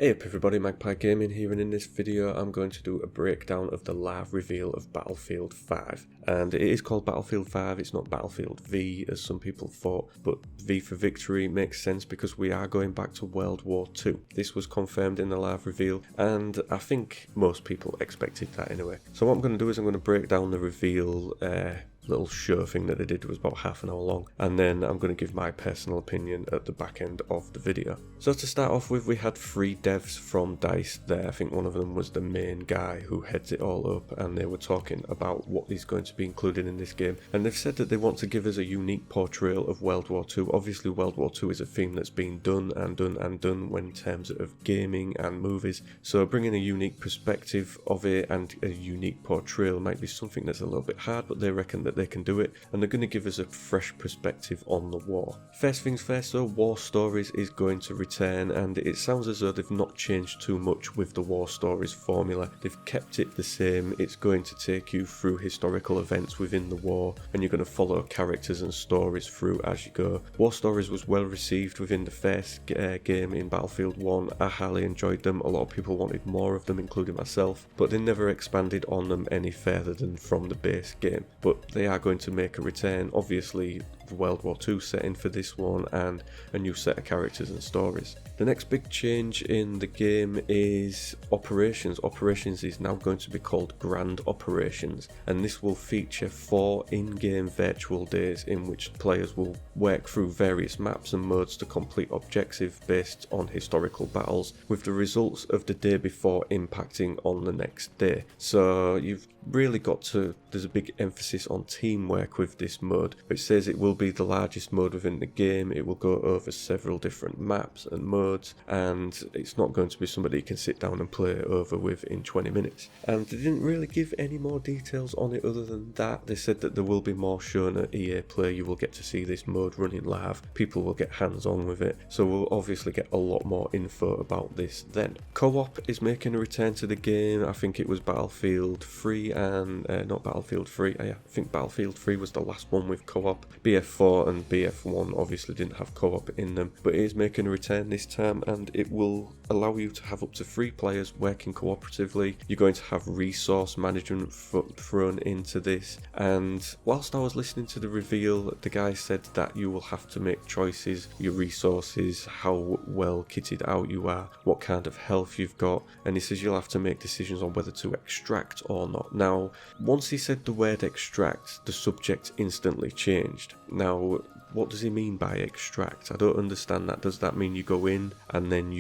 Hey up everybody, Magpie Gaming here, and in this video I'm going to do a breakdown of the live reveal of Battlefield 5. And it is called Battlefield 5, it's not Battlefield V as some people thought, but V for victory makes sense because we are going back to World War II. This was confirmed in the live reveal, and I think most people expected that anyway. So what I'm going to do is I'm going to break down the reveal little show thing that they did. Was about half an hour long, and then I'm going to give my personal opinion at the back end of the video. So to start off with, we had 3 devs from DICE there. I think one of them was the main guy who heads it all up, and they were talking about what is going to be included in this game, and they've said that they want to give us a unique portrayal of World War II. Obviously World War II is a theme that's been done when in terms of gaming and movies, so bringing a unique perspective of it and a unique portrayal might be something that's a little bit hard, but they reckon that they can do it, and they're going to give us a fresh perspective on the war. First things first though, War Stories is going to return, and it sounds as though they've not changed too much with the War Stories formula. They've kept it the same. It's going to take you through historical events within the war, and you're going to follow characters and stories through as you go. War Stories was well received within the first game in Battlefield 1. I highly enjoyed them. A lot of people wanted more of them, including myself, but they never expanded on them any further than from the base game. But they are going to make a return, obviously the World War II setting for this one, and a new set of characters and stories. The next big change in the game is Operations. Operations is now going to be called Grand Operations, and this will feature 4 in-game virtual days in which players will work through various maps and modes to complete objectives based on historical battles, with the results of the day before impacting on the next day. So you've really got to, there's a big emphasis on teamwork with this mode. It says it will be the largest mode within the game. It will go over several different maps and modes, and it's not going to be somebody you can sit down and play over with in 20 minutes. And they didn't really give any more details on it other than that. They said that there will be more shown at EA Play. You will get to see this mode running live. People will get hands-on with it, so we'll obviously get a lot more info about this then. Co-op is making a return to the game. I think it was Battlefield 3 and not Battlefield 3, I think Battlefield 3 was the last one with co-op. BF4 and BF1 obviously didn't have co-op in them, but it is making a return this time, and it will allow you to have up to 3 players working cooperatively. You're going to have resource management thrown into this, and whilst I was listening to the reveal, the guy said that you will have to make choices, your resources, how well kitted out you are, what kind of health you've got, and he says you'll have to make decisions on whether to extract or not. Now, once he said the word extract, the subject instantly changed. Now, what does he mean by extract? I don't understand that. Does that mean you go in and then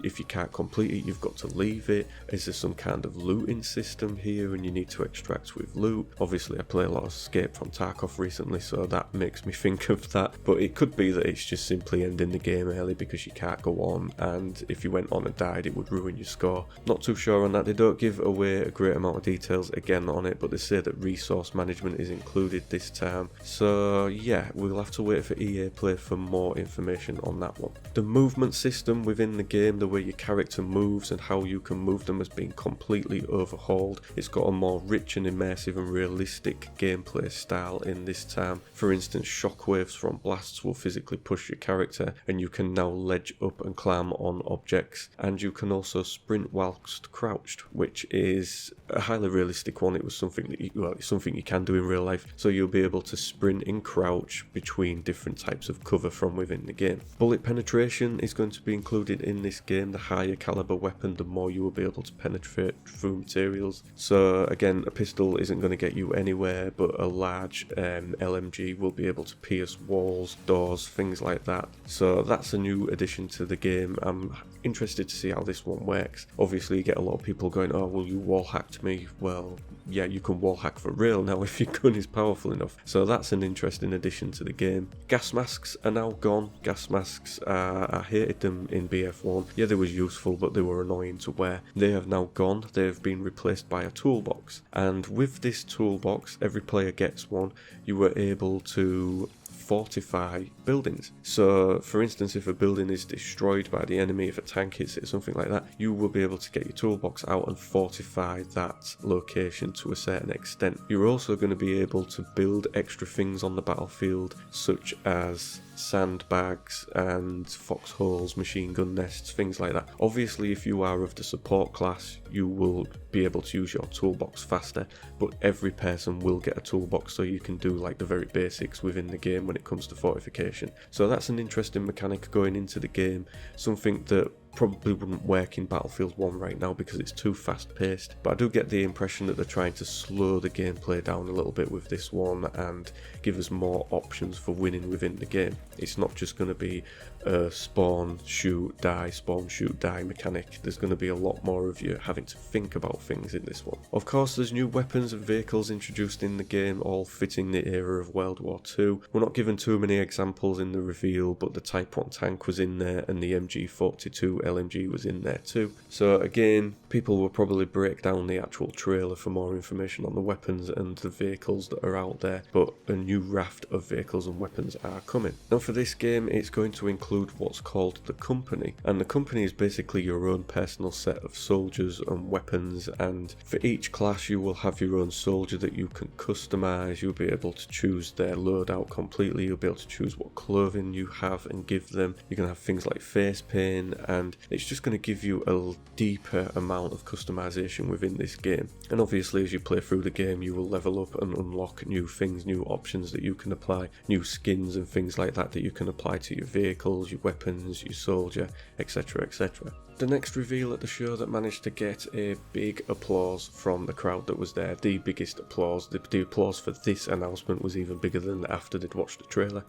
if you can't complete it, you've got to leave it? Is there some kind of looting system here and you need to extract with loot? Obviously I play a lot of Escape from Tarkov recently, so that makes me think of that, but it could be that it's just simply ending the game early because you can't go on, and if you went on and died it would ruin your score. Not too sure on that. They don't give away a great amount of details again on it, but they say that resource management is included this time, so yeah, we'll have to wait for EA Play for more information on that one. The movement system within the game, the way your character moves and how you can move them, has been completely overhauled. It's got a more rich and immersive and realistic gameplay style in this time. For instance, shockwaves from blasts will physically push your character, and you can now ledge up and climb on objects, and you can also sprint whilst crouched, which is a highly realistic one. It was something that it's something you can do in real life, so you'll be able to sprint and crouch between different types of cover from within the game. Bullet penetration is going to be included in this game. The higher caliber weapon, the more you will be able to penetrate through materials. So again, a pistol isn't going to get you anywhere, but a large LMG will be able to pierce walls, doors, things like that. So that's a new addition to the game. I'm interested to see how this one works. Obviously you get a lot of people going, oh, well, you wall hacked me. Well, yeah, you can wall hack for real now if your gun is powerful enough. So that's an interesting addition to the game. Gas masks are now gone. Gas masks, I hated them in BF1. Yeah, they were useful, but they were annoying to wear. They have now gone. They have been replaced by a toolbox, and with this toolbox, every player gets one. You were able to fortify buildings. So for instance, if a building is destroyed by the enemy, if a tank hits it, something like that, you will be able to get your toolbox out and fortify that location to a certain extent. You're also going to be able to build extra things on the battlefield, such as sandbags and foxholes, machine gun nests, things like that. Obviously, if you are of the support class, you will be able to use your toolbox faster, but every person will get a toolbox, so you can do like the very basics within the game when it comes to fortification. So that's an interesting mechanic going into the game, something that probably wouldn't work in Battlefield 1 right now because it's too fast paced, but I do get the impression that they're trying to slow the gameplay down a little bit with this one and give us more options for winning within the game. It's not just going to be a spawn, shoot, die mechanic. There's going to be a lot more of you having to think about things in this one. Of course, there's new weapons and vehicles introduced in the game, all fitting the era of World War II. We're not given too many examples in the reveal, but the Type 1 tank was in there and the MG42 LMG was in there too. So again, people will probably break down the actual trailer for more information on the weapons and the vehicles that are out there, but a new raft of vehicles and weapons are coming. Now for this game, it's going to include what's called the company, and the company is basically your own personal set of soldiers and weapons, and for each class you will have your own soldier that you can customize. You'll be able to choose their loadout completely, you'll be able to choose what clothing you have and give them. You're going to have things like face paint, and it's just going to give you a deeper amount of customization within this game. And obviously as you play through the game, you will level up and unlock new things, new options that you can apply, new skins and things like that you can apply to your vehicles, your weapons, your soldier, etc, etc. The next reveal at the show that managed to get a big applause from the crowd that was there, the biggest applause, the applause for this announcement was even bigger than after they'd watched the trailer,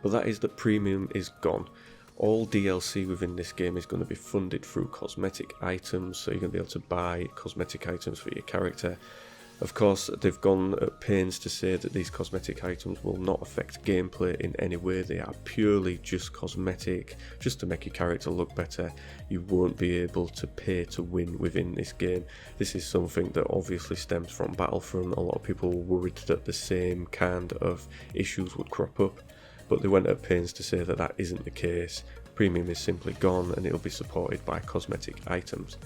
but that is that Premium is gone. All DLC within this game is going to be funded through cosmetic items, so you're going to be able to buy cosmetic items for your character. Of course, they've gone at pains to say that these cosmetic items will not affect gameplay in any way. They are purely just cosmetic, just to make your character look better. You won't be able to pay to win within this game. This is something that obviously stems from Battlefront. A lot of people were worried that the same kind of issues would crop up, but they went at pains to say that that isn't the case. Premium is simply gone and it'll be supported by cosmetic items.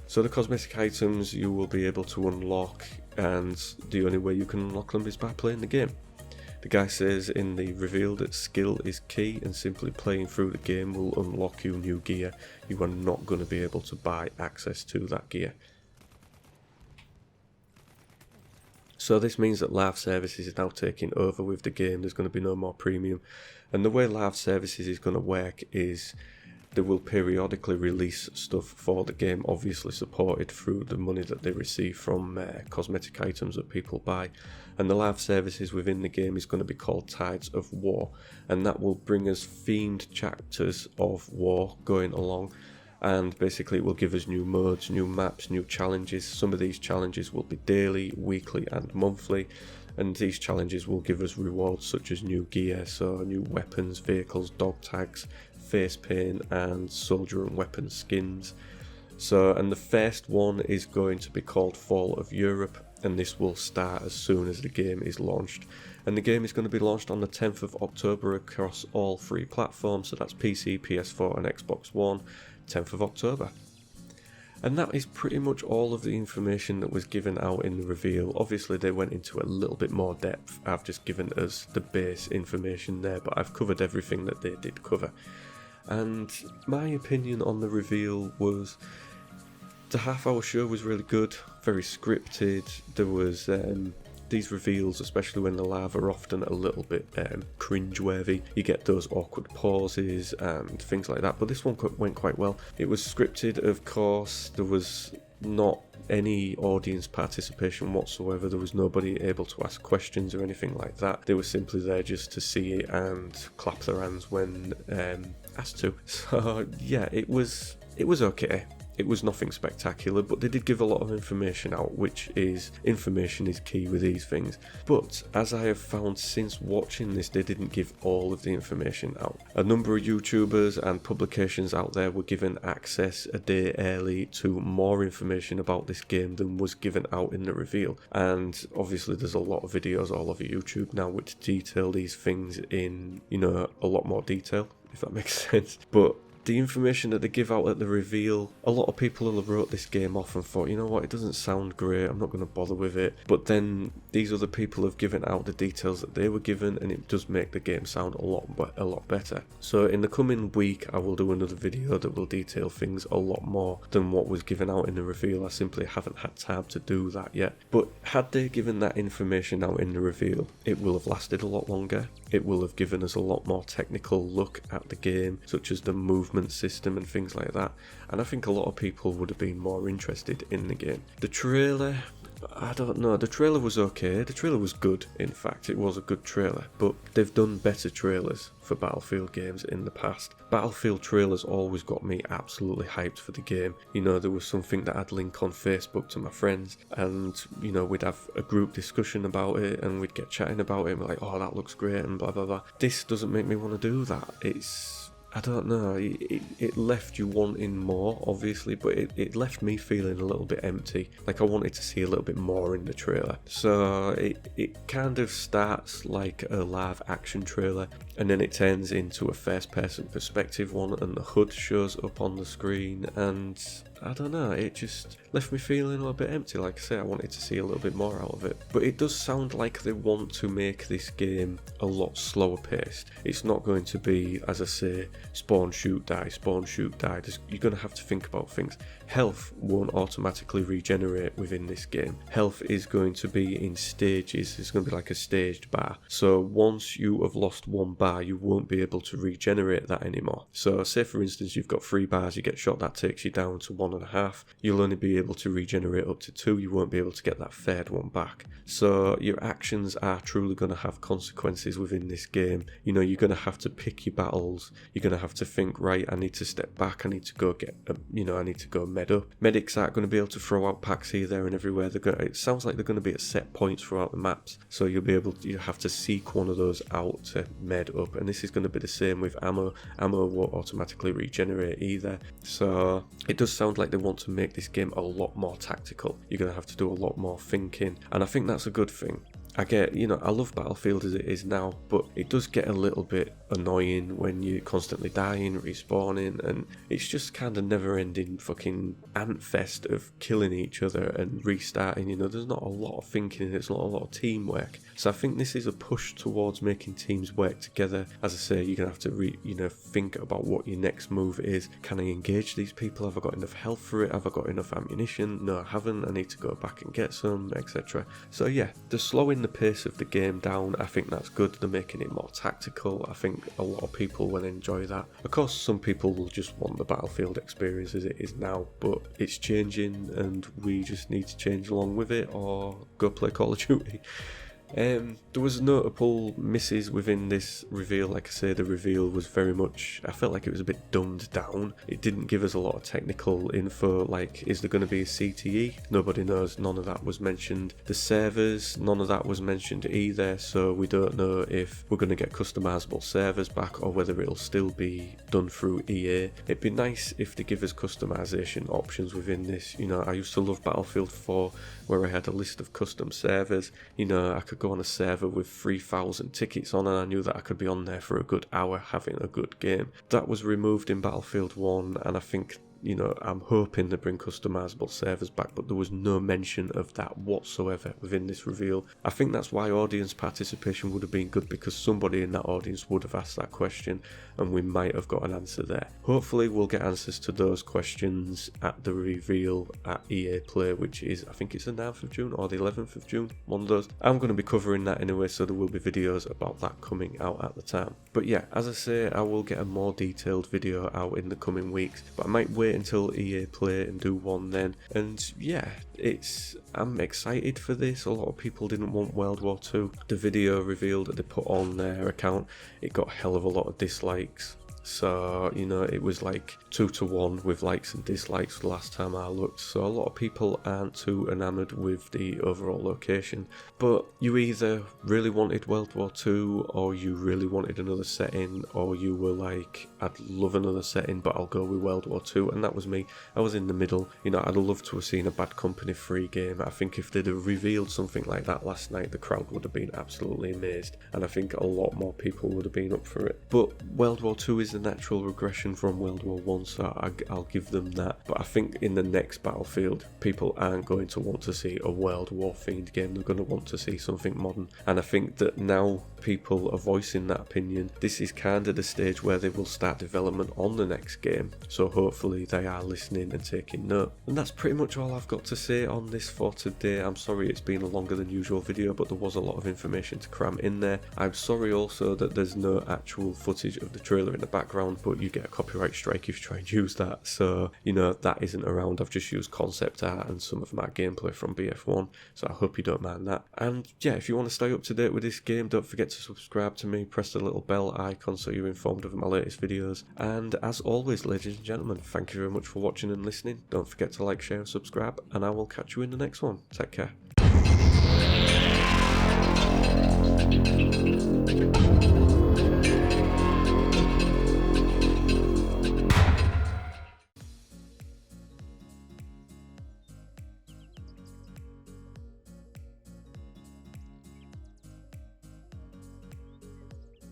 So the cosmetic items you will be able to unlock, and the only way you can unlock them is by playing the game. The guy says in the reveal that skill is key, and simply playing through the game will unlock you new gear. You are not going to be able to buy access to that gear. So this means that live services is now taking over with the game. There's going to be no more premium, and the way live services is going to work is they will periodically release stuff for the game, obviously supported through the money that they receive from cosmetic items that people buy. And the live services within the game is going to be called Tides of War, and that will bring us themed chapters of war going along. And basically it will give us new modes, new maps, new challenges. Some of these challenges will be daily, weekly and monthly, and these challenges will give us rewards such as new gear, so new weapons, vehicles, dog tags, face paint and soldier and weapon skins. And the first one is going to be called Fall of Europe, and this will start as soon as the game is launched. And the game is going to be launched on the 10th of October across all three platforms, so that's PC, PS4 and Xbox One, 10th of October. And that is pretty much all of the information that was given out in the reveal. Obviously they went into a little bit more depth. I've just given us the base information there, but I've covered everything that they did cover. And my opinion on the reveal was the half-hour show was really good, very scripted. There was these reveals, especially when they're live, are often a little bit cringe-worthy. You get those awkward pauses and things like that, but this one went quite well. It was scripted, of course. There was not any audience participation whatsoever. There was nobody able to ask questions or anything like that. They were simply there just to see it and clap their hands when asked to. So yeah, it was okay. It was nothing spectacular, but they did give a lot of information out, which is, information is key with these things. But as I have found since watching this, they didn't give all of the information out. A number of YouTubers and publications out there were given access a day early to more information about this game than was given out in the reveal. And obviously there's a lot of videos all over YouTube now which detail these things in, a lot more detail, if that makes sense. But the information that they give out at the reveal, a lot of people will have wrote this game off and thought, you know what, it doesn't sound great, I'm not going to bother with it. But then these other people have given out the details that they were given, and it does make the game sound a lot better. So in the coming week I will do another video that will detail things a lot more than what was given out in the reveal. I simply haven't had time to do that yet. But had they given that information out in the reveal, it will have lasted a lot longer. It will have given us a lot more technical look at the game, such as the movement system and things like that, and I think a lot of people would have been more interested in the game. The trailer, I don't know, the trailer was okay. The trailer was good, in fact, it was a good trailer, but they've done better trailers for Battlefield games in the past. Battlefield trailers always got me absolutely hyped for the game. You know, there was something that I'd link on Facebook to my friends, and you know, we'd have a group discussion about it, and we'd get chatting about it, and we're like, oh, that looks great, and blah blah blah. This doesn't make me want to do that. I don't know, it left you wanting more, obviously, but it left me feeling a little bit empty. Like I wanted to see a little bit more in the trailer. So it kind of starts like a live action trailer, and then it turns into a first person perspective one, and the HUD shows up on the screen, and I don't know, it just left me feeling a little bit empty. Like I say, I wanted to see a little bit more out of it. But it does sound like they want to make this game a lot slower paced. It's not going to be, as I say, spawn, shoot, die, spawn, shoot, die. You're going to have to think about things. Health won't automatically regenerate within this game. Health is going to be in stages. It's going to be like a staged bar. So once you have lost one bar, you won't be able to regenerate that anymore. So say for instance you've got 3 bars, you get shot, that takes you down to 1.5. You'll only be able to regenerate up to 2. You won't be able to get that third one back. So your actions are truly going to have consequences within this game. You know, you're going to have to pick your battles. You're going to have to think, right, I need to step back, I need to go get, I need to go med up. Medics aren't going to be able to throw out packs here, there and everywhere. It sounds like they're going to be at set points throughout the maps. So you have to seek one of those out to med up. And this is going to be the same with ammo. Ammo won't automatically regenerate either. So it does sound like they want to make this game a lot more tactical. You're going to have to do a lot more thinking, and I think that's a good thing. I get, I love Battlefield as it is now, but it does get a little bit annoying when you're constantly dying, respawning, and it's just kind of never-ending fucking ant fest of killing each other and restarting. There's not a lot of thinking, there's not a lot of teamwork. So I think this is a push towards making teams work together. As I say, you're gonna have to think about what your next move is. Can I engage these people? Have I got enough health for it? Have I got enough ammunition? No, I haven't. I need to go back and get some, etc. So yeah, the slowing the pace of the game down, I think that's good. They're making it more tactical. I think a lot of people will enjoy that. Of course, some people will just want the Battlefield experience as it is now, but it's changing and we just need to change along with it or go play Call of Duty. There was notable misses within this reveal. Like I say, the reveal was very much, I felt like it was a bit dumbed down. It didn't give us a lot of technical info, like is there going to be a CTE? Nobody knows, none of that was mentioned. The servers, none of that was mentioned either, so we don't know if we're going to get customizable servers back or whether it'll still be done through EA. It'd be nice if they give us customization options within this. I used to love Battlefield 4 where I had a list of custom servers. I could go on a server with 3,000 tickets on and I knew that I could be on there for a good hour having a good game. That was removed in Battlefield 1, and I think I'm hoping they bring customizable servers back, but there was no mention of that whatsoever within this reveal. I think that's why audience participation would have been good, because somebody in that audience would have asked that question and we might have got an answer there. Hopefully we'll get answers to those questions at the reveal at EA Play, which is, I think it's the 9th of June or the 11th of June, one of those. I'm going to be covering that anyway, so there will be videos about that coming out at the time. But yeah, as I say, I will get a more detailed video out in the coming weeks, but I might wait until EA Play and do one then. And yeah, I'm excited for this. A lot of people didn't want World War II. The video reveal that they put on their account, it got a hell of a lot of dislikes. So, it was like 2-to-1 with likes and dislikes the last time I looked. So a lot of people aren't too enamoured with the overall location. But you either really wanted World War II, or you really wanted another setting, or you were like, I'd love another setting, but I'll go with World War II. And that was me. I was in the middle. I'd love to have seen a Bad Company free game. I think if they'd have revealed something like that last night, the crowd would have been absolutely amazed. And I think a lot more people would have been up for it. But World War II is is a natural regression from World War One, so I'll give them that. But I think in the next Battlefield, people aren't going to want to see a World War themed game. They're going to want to see something modern, and I think that now people are voicing that opinion. This is kind of the stage where they will start development on the next game, so hopefully they are listening and taking note. And that's pretty much all I've got to say on this for today. I'm sorry it's been a longer than usual video, but there was a lot of information to cram in there. I'm sorry also that there's no actual footage of the trailer in the background, but you get a copyright strike if you try and use that, so you know that isn't around. I've just used concept art and some of my gameplay from BF1, so I hope you don't mind that. And yeah, if you want to stay up to date with this game, don't forget to subscribe to me, press the little bell icon so you're informed of my latest videos. And as always, ladies and gentlemen, thank you very much for watching and listening. Don't forget to like, share and subscribe, and I will catch you in the next one. Take care.